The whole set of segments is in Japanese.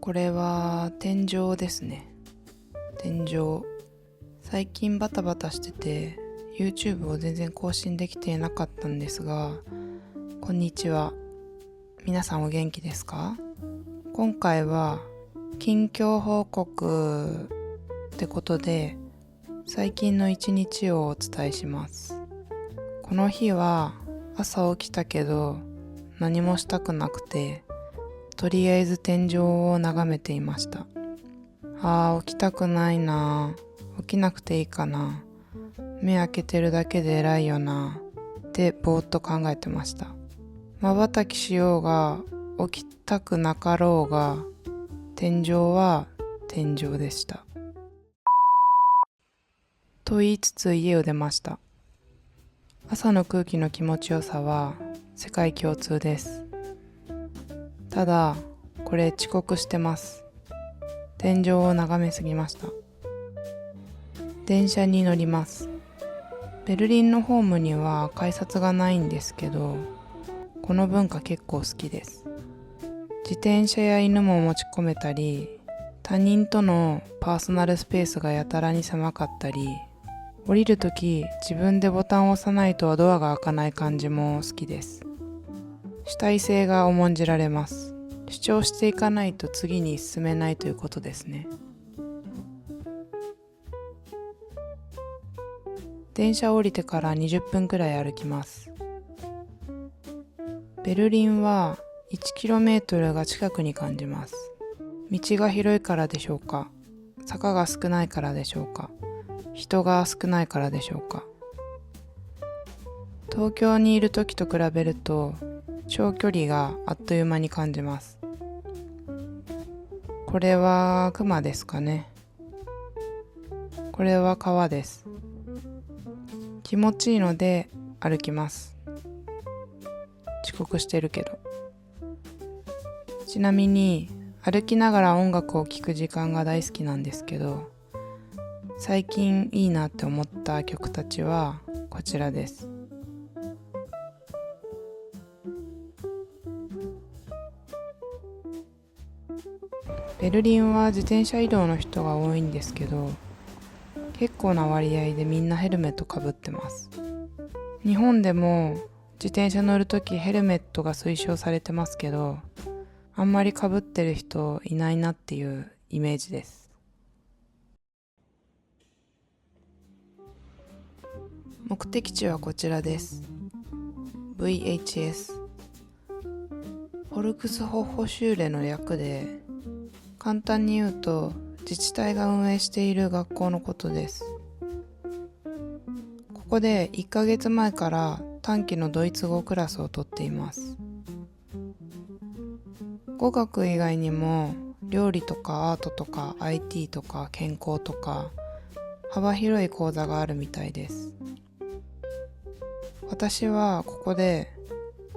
これは天井ですね。天井。最近バタバタしてて YouTube を全然更新できていなかったんですが、こんにちは。皆さんお元気ですか？今回は近況報告ってことで最近の一日をお伝えします。この日は朝起きたけど何もしたくなくて、とりあえず天井を眺めていました。起きたくないな。起きなくていいかな。目開けてるだけで偉いよな。ってぼーっと考えてました。瞬きしようが起きたくなかろうが、天井は天井でした。と言いつつ家を出ました。朝の空気の気持ちよさは世界共通です。ただ、これ遅刻してます。天井を眺めすぎました。電車に乗ります。ベルリンのホームには改札がないんですけど、この文化結構好きです。自転車や犬も持ち込めたり、他人とのパーソナルスペースがやたらに狭かったり、降りるとき自分でボタンを押さないとドアが開かない感じも好きです。主体性が重んじられます。主張していかないと次に進めないということですね。電車を降りてから20分くらい歩きます。ベルリンは 1km が近くに感じます。道が広いからでしょうか、坂が少ないからでしょうか、人が少ないからでしょうか。東京にいる時と比べると長距離があっという間に感じます。これは熊ですかね。これは川です。気持ちいいので歩きます。遅刻してるけど。ちなみに歩きながら音楽を聴く時間が大好きなんですけど、最近いいなって思った曲たちはこちらです。ベルリンは自転車移動の人が多いんですけど、結構な割合でみんなヘルメットかぶってます。日本でも自転車乗るときヘルメットが推奨されてますけど、あんまりかぶってる人いないなっていうイメージです。目的地はこちらです。 VHS、 フォルクスホッホシューレの略で、簡単に言うと自治体が運営している学校のことです。ここで1ヶ月前から短期のドイツ語クラスをとっています。語学以外にも料理とかアートとか IT とか健康とか幅広い講座があるみたいです。私はここで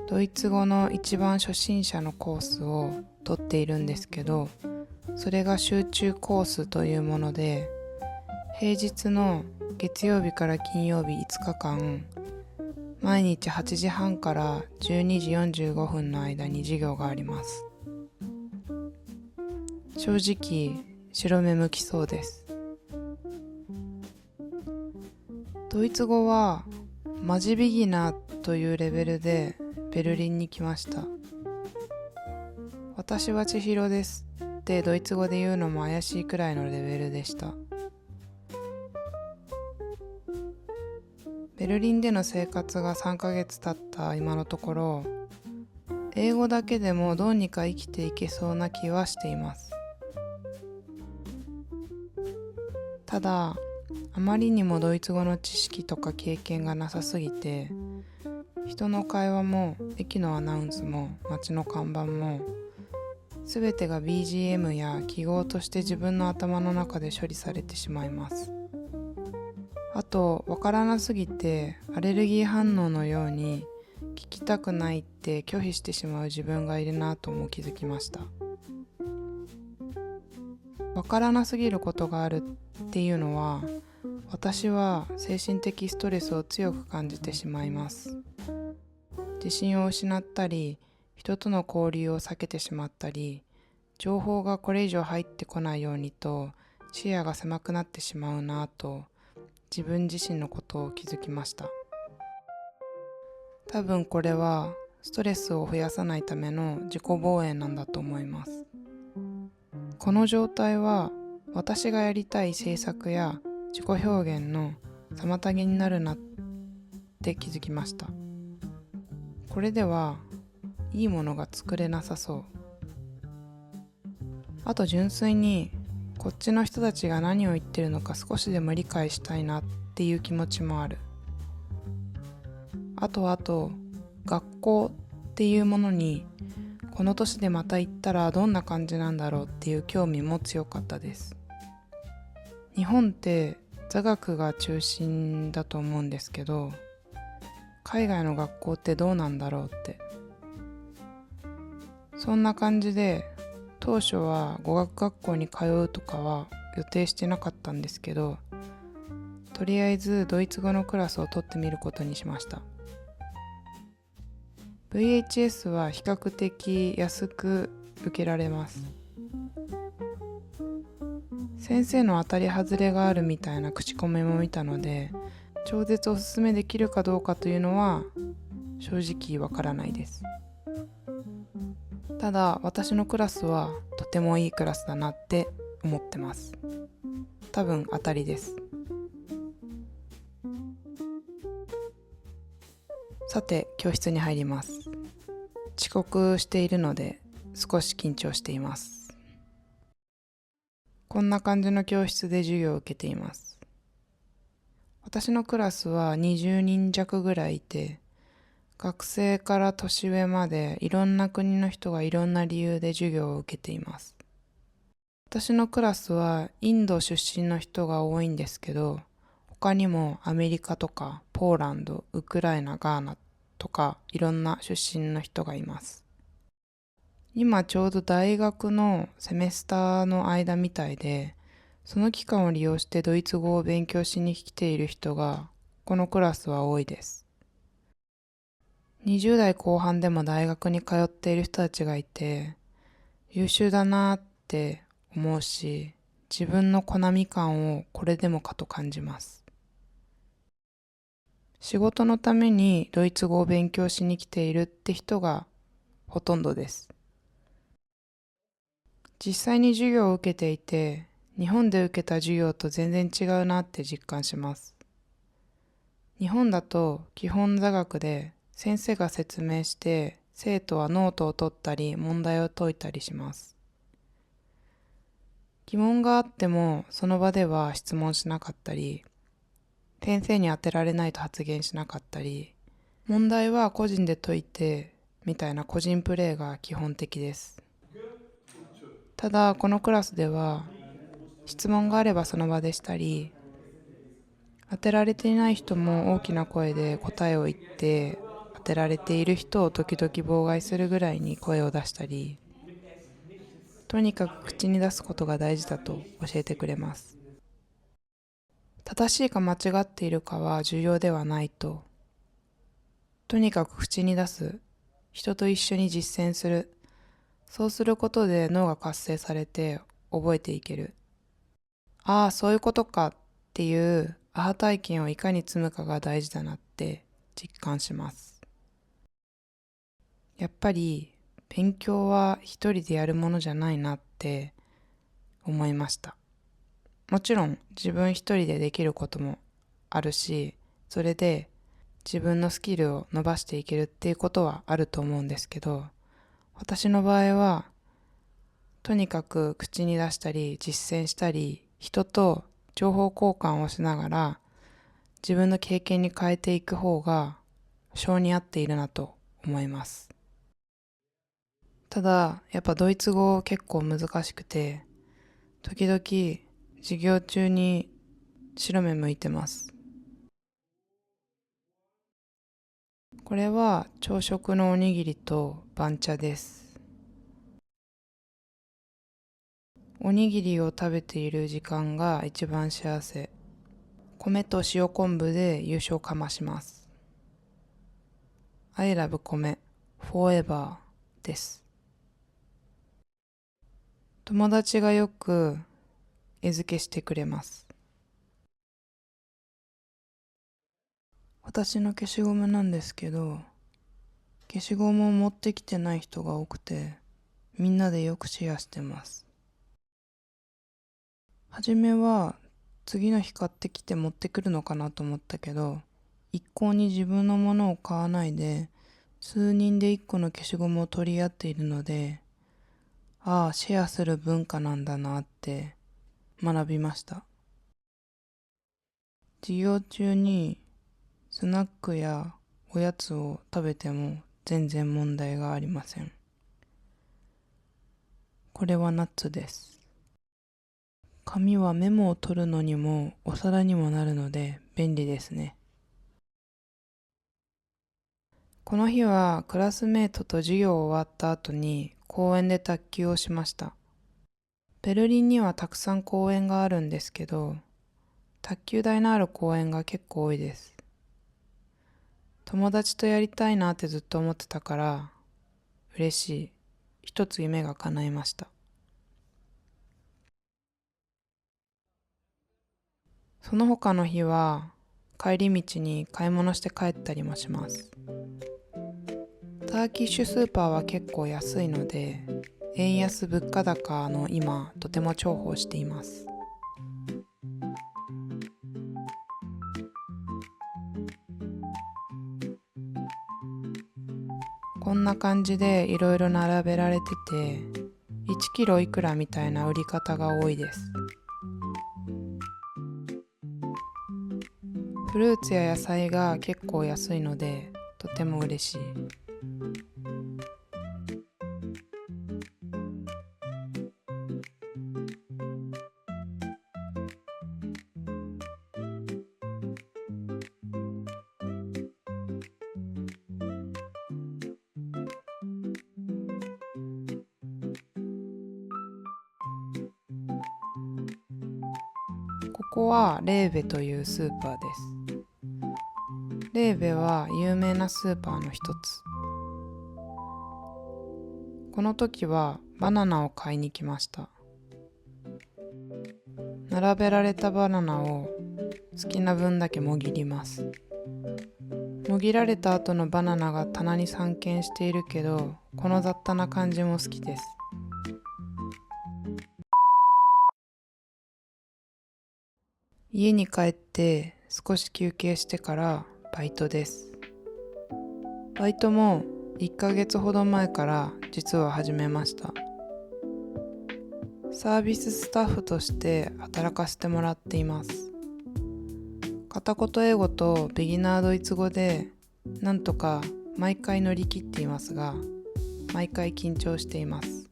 ドイツ語の一番初心者のコースを取っているんですけど、それが集中コースというもので、平日の月曜日から金曜日5日間、毎日8時半から12時45分の間に授業があります。正直白目向きそうです。ドイツ語はマジビギナーというレベルでベルリンに来ました。私は千尋ですってドイツ語で言うのも怪しいくらいのレベルでした。ベルリンでの生活が3ヶ月経った今のところ、英語だけでもどうにか生きていけそうな気はしています。ただ、あまりにもドイツ語の知識とか経験がなさすぎて、人の会話も駅のアナウンスも街の看板も全てが BGM や記号として自分の頭の中で処理されてしまいます。あと、わからなすぎてアレルギー反応のように聞きたくないって拒否してしまう自分がいるなとも気づきました。わからなすぎることがあるっていうのは、私は精神的ストレスを強く感じてしまいます。自信を失ったり、人との交流を避けてしまったり、情報がこれ以上入ってこないようにと視野が狭くなってしまうなぁと自分自身のことを気づきました。多分これはストレスを増やさないための自己防衛なんだと思います。この状態は私がやりたい制作や自己表現の妨げになるなって気づきました。これではいいものが作れなさそう。あと純粋にこっちの人たちが何を言ってるのか少しでも理解したいなっていう気持ちもある。あと学校っていうものにこの年でまた行ったらどんな感じなんだろうっていう興味も強かったです。日本って座学が中心だと思うんですけど、海外の学校ってどうなんだろうって、そんな感じで当初は語学学校に通うとかは予定してなかったんですけど、とりあえずドイツ語のクラスを取ってみることにしました。VHS は比較的安く受けられます。先生の当たり外れがあるみたいな口コミも見たので、超絶おすすめできるかどうかというのは正直わからないです。ただ私のクラスはとてもいいクラスだなって思ってます。多分当たりです。さて教室に入ります。遅刻しているので少し緊張しています。こんな感じの教室で授業を受けています。私のクラスは20人弱ぐらいいて、学生から年上までいろんな国の人がいろんな理由で授業を受けています。私のクラスはインド出身の人が多いんですけど、他にもアメリカとかポーランド、ウクライナ、ガーナとかいろんな出身の人がいます。今ちょうど大学のセメスターの間みたいで、その期間を利用してドイツ語を勉強しに来ている人がこのクラスは多いです。20代後半でも大学に通っている人たちがいて、優秀だなって思うし、自分の好み感をこれでもかと感じます。仕事のためにドイツ語を勉強しに来ているって人がほとんどです。実際に授業を受けていて、日本で受けた授業と全然違うなって実感します。日本だと基本座学で先生が説明して生徒はノートを取ったり問題を解いたりします。疑問があってもその場では質問しなかったり、先生に当てられないと発言しなかったり、問題は個人で解いてみたいな個人プレーが基本的です。ただこのクラスでは質問があればその場でしたり、当てられていない人も大きな声で答えを言って当てられている人を時々妨害するぐらいに声を出したり、とにかく口に出すことが大事だと教えてくれます。正しいか間違っているかは重要ではないと。とにかく口に出す。人と一緒に実践する。そうすることで脳が活性されて覚えていける。ああ、そういうことかっていうアハ体験をいかに積むかが大事だなって実感します。やっぱり勉強は一人でやるものじゃないなって思いました。もちろん自分一人でできることもあるし、それで自分のスキルを伸ばしていけるっていうことはあると思うんですけど、私の場合はとにかく口に出したり実践したり、人と情報交換をしながら自分の経験に変えていく方が性に合っているなと思います。ただやっぱドイツ語結構難しくて、時々授業中に白目向いてます。これは朝食のおにぎりと番茶です。おにぎりを食べている時間が一番幸せ。米と塩昆布で優勝かまします。I love 米 forever です。友達がよく餌付けしてくれます。私の消しゴムなんですけど、消しゴムを持ってきてない人が多くて、みんなでよくシェアしてます。はじめは次の日買ってきて持ってくるのかなと思ったけど、一向に自分のものを買わないで、数人で一個の消しゴムを取り合っているので、ああ、シェアする文化なんだなって学びました。授業中にスナックやおやつを食べても全然問題がありません。これはナッツです。紙はメモを取るのにもお皿にもなるので便利ですね。この日はクラスメートと授業終わった後に公園で卓球をしました。ベルリンにはたくさん公園があるんですけど、卓球台のある公園が結構多いです。友達とやりたいなってずっと思ってたから嬉しい。一つ夢が叶いました。その他の日は帰り道に買い物して帰ったりもします。ターキッシュスーパーは結構安いので、円安物価高の今とても重宝しています。こんな感じでいろいろ並べられてて、1キロいくらみたいな売り方が多いです。フルーツや野菜が結構安いのでとても嬉しい。ここはレーベというスーパーです。レーベは有名なスーパーの一つ。この時はバナナを買いに来ました。並べられたバナナを好きな分だけもぎります。もぎられた後のバナナが棚に散見しているけど、この雑多な感じも好きです。家に帰って少し休憩してからバイトです。バイトも1ヶ月ほど前から実は始めました。サービススタッフとして働かせてもらっています。片言英語とビギナードイツ語でなんとか毎回乗り切っていますが、毎回緊張しています。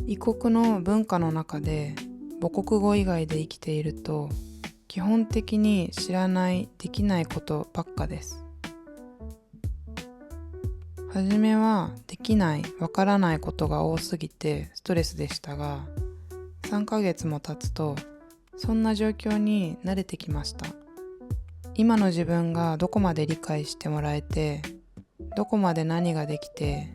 異国の文化の中で母国語以外で生きていると、基本的に知らない、できないことばっかです。はじめはできない、わからないことが多すぎてストレスでしたが、3ヶ月も経つとそんな状況に慣れてきました。今の自分がどこまで理解してもらえて、どこまで何ができて、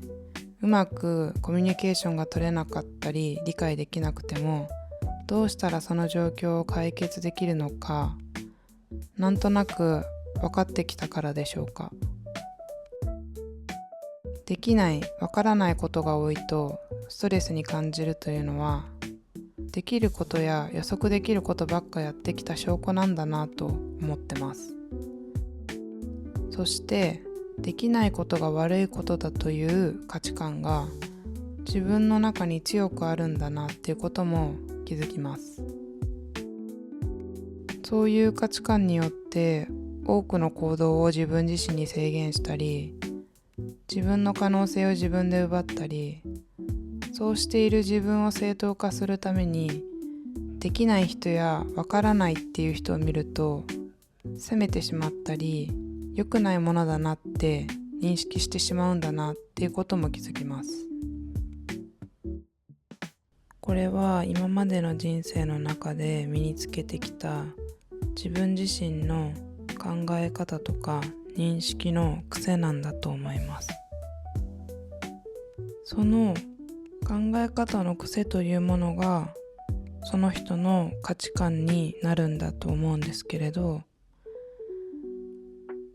うまくコミュニケーションが取れなかったり理解できなくても、どうしたらその状況を解決できるのか、なんとなく分かってきたからでしょうか。できない、わからないことが多いとストレスに感じるというのは、できることや予測できることばっかやってきた証拠なんだなと思ってます。そしてできないことが悪いことだという価値観が自分の中に強くあるんだなっていうことも気づきます。そういう価値観によって多くの行動を自分自身に制限したり、自分の可能性を自分で奪ったり、そうしている自分を正当化するために、できない人やわからないっていう人を見ると責めてしまったり、良くないものだなって認識してしまうんだなっていうことも気づきます。これは今までの人生の中で身につけてきた自分自身の考え方とか認識の癖なんだと思います。その考え方の癖というものがその人の価値観になるんだと思うんですけれど、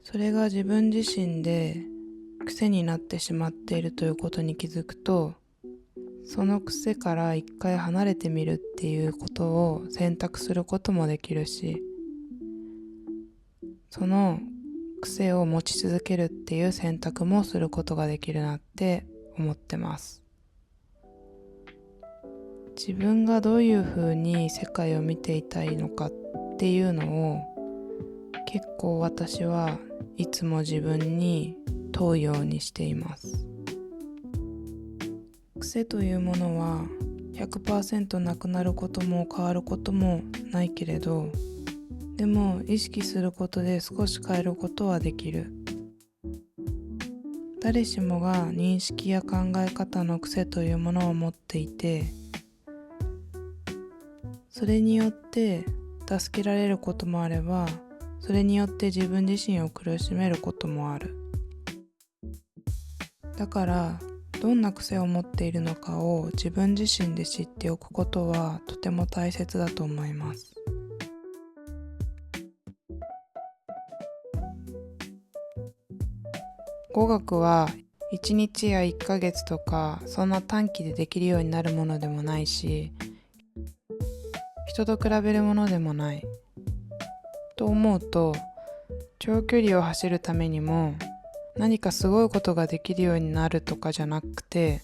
それが自分自身で癖になってしまっているということに気づくと、その癖から一回離れてみるっていうことを選択することもできるし、その癖を持ち続けるっていう選択もすることができるなって思ってます。自分がどういうふうに世界を見ていたいのかっていうのを結構私はいつも自分に問うようにしています。癖というものは 100% なくなることも変わることもないけれど、でも意識することで少し変えることはできる。誰しもが認識や考え方の癖というものを持っていて、それによって助けられることもあれば、それによって自分自身を苦しめることもある。だからどんな癖を持っているのかを自分自身で知っておくことはとても大切だと思います。語学は1日や1ヶ月とかそんな短期でできるようになるものでもないし、人と比べるものでもないと思うと、長距離を走るためにも何かすごいことができるようになるとかじゃなくて、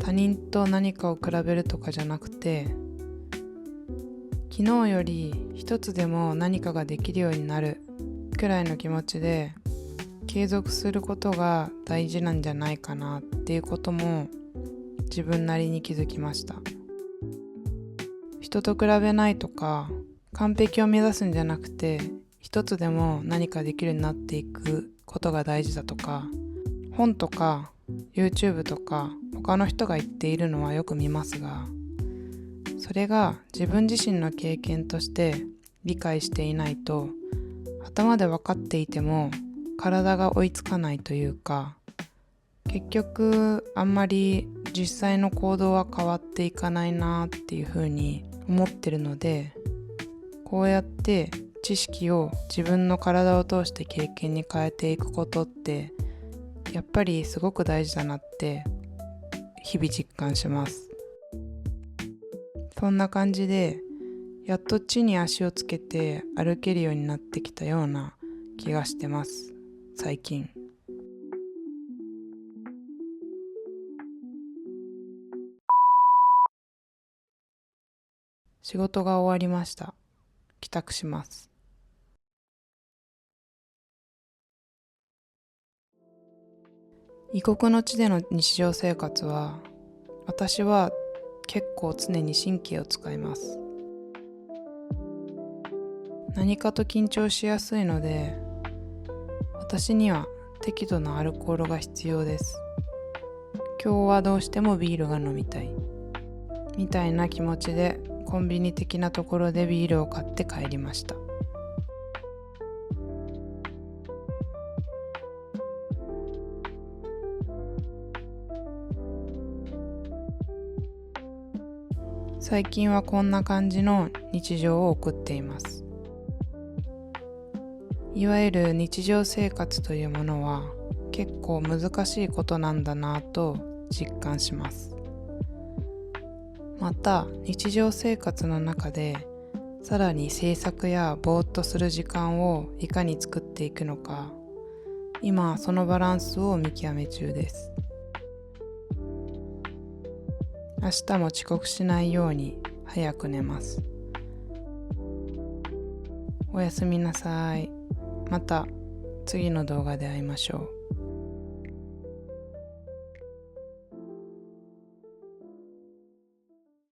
他人と何かを比べるとかじゃなくて、昨日より一つでも何かができるようになるくらいの気持ちで継続することが大事なんじゃないかなっていうことも自分なりに気づきました。人と比べないとか完璧を目指すんじゃなくて、一つでも何かできるようになっていくことが大事だとか、本とか YouTube とか他の人が言っているのはよく見ますが、それが自分自身の経験として理解していないと、頭で分かっていても体が追いつかないというか、結局あんまり実際の行動は変わっていかないなっていうふうに思ってるので、こうやって知識を自分の体を通して経験に変えていくことってやっぱりすごく大事だなって日々実感します。そんな感じでやっと地に足をつけて歩けるようになってきたような気がしてます、最近。仕事が終わりました。帰宅します。異国の地での日常生活は、私は結構常に神経を使います。何かと緊張しやすいので、私には適度なアルコールが必要です。今日はどうしてもビールが飲みたいみたいな気持ちでコンビニ的なところでビールを買って帰りました。最近はこんな感じの日常を送っています。いわゆる日常生活というものは結構難しいことなんだなぁと実感します。また日常生活の中でさらに制作やぼーっとする時間をいかに作っていくのか、今そのバランスを見極め中です。明日も遅刻しないように早く寝ます。おやすみなさい。また次の動画で会いましょう。